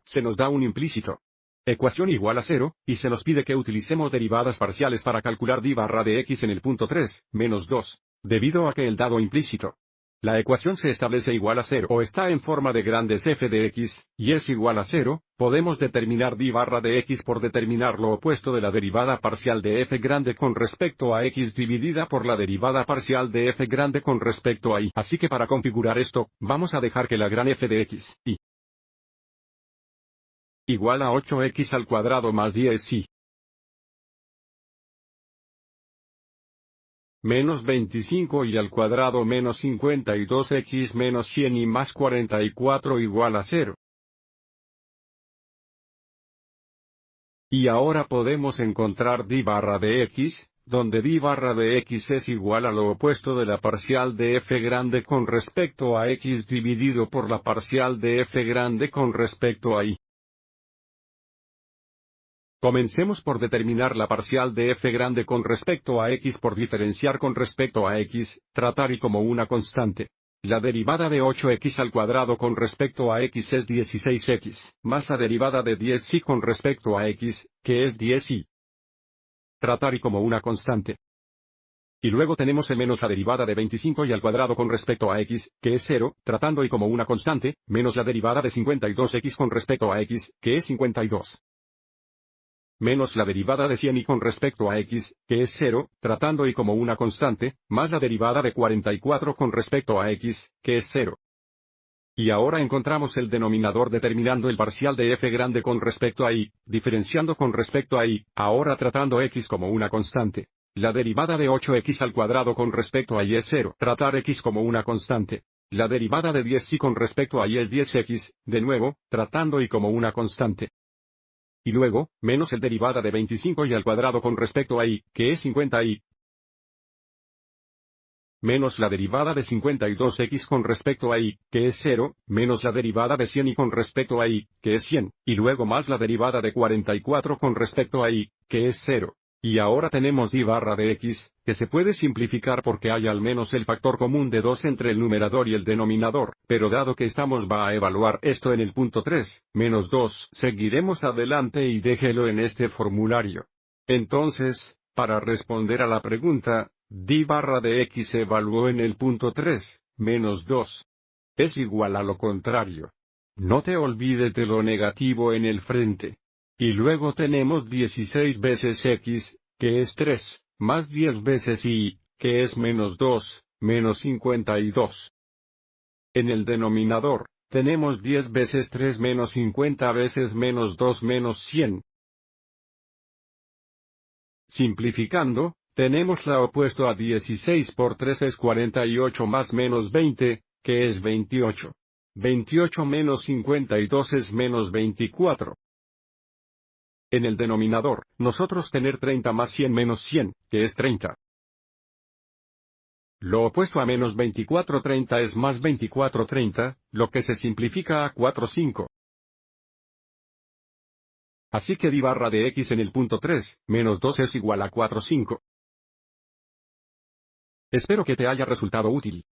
se nos da un implícito. Ecuación igual a 0, y se nos pide que utilicemos derivadas parciales para calcular d barra de x en el punto 3, menos 2, debido a que el dado implícito. La ecuación se establece igual a 0 o está en forma de grandes f de x, y es igual a 0, podemos determinar d barra de x por determinar lo opuesto de la derivada parcial de f grande con respecto a x dividida por la derivada parcial de f grande con respecto a y. Así que para configurar esto, vamos a dejar que la gran f de x, y igual a 8x al cuadrado más 10y menos 25 y al cuadrado menos 52x menos 100 y más 44 igual a 0. Y ahora podemos encontrar d barra de x, donde d barra de x es igual a lo opuesto de la parcial de f grande con respecto a x dividido por la parcial de f grande con respecto a y. Comencemos por determinar la parcial de f grande con respecto a x por diferenciar con respecto a x, tratar y como una constante. La derivada de 8x al cuadrado con respecto a x es 16x, más la derivada de 10y con respecto a x, que es 10y. Tratar y como una constante. Y luego tenemos el menos la derivada de 25y al cuadrado con respecto a x, que es 0, tratando y como una constante, menos la derivada de 52x con respecto a x, que es 52. Menos la derivada de 100y con respecto a x, que es 0, tratando y como una constante, más la derivada de 44 con respecto a x, que es 0. Y ahora encontramos el denominador determinando el parcial de f grande con respecto a y, diferenciando con respecto a y, ahora tratando x como una constante. La derivada de 8x al cuadrado con respecto a y es 0, tratar x como una constante. La derivada de 10y con respecto a y es 10x, de nuevo, tratando y como una constante. Y luego, menos el derivada de 25y al cuadrado con respecto a y, que es 50y, menos la derivada de 52x con respecto a y, que es 0, menos la derivada de 100y con respecto a y, que es 100, y luego más la derivada de 44 con respecto a y, que es 0. Y ahora tenemos d barra de x, que se puede simplificar porque hay al menos el factor común de 2 entre el numerador y el denominador, pero dado que va a evaluar esto en el punto 3, menos 2, seguiremos adelante y déjelo en este formulario. Entonces, para responder a la pregunta, d barra de x se evaluó en el punto 3, menos 2. Es igual a lo contrario. No te olvides de lo negativo en el frente. Y luego tenemos 16 veces x, que es 3, más 10 veces y, que es menos 2, menos 52. En el denominador, tenemos 10 veces 3 menos 50 veces menos 2 menos 100. Simplificando, tenemos la opuesto a 16 por 3 es 48 más menos 20, que es 28. 28 menos 52 es menos 24. En el denominador, nosotros tener 30 más 100 menos 100, que es 30. Lo opuesto a menos 24 30 es más 24 30, lo que se simplifica a 4 5. Así que d barra de x en el punto 3, menos 2 es igual a 4 5. Espero que te haya resultado útil.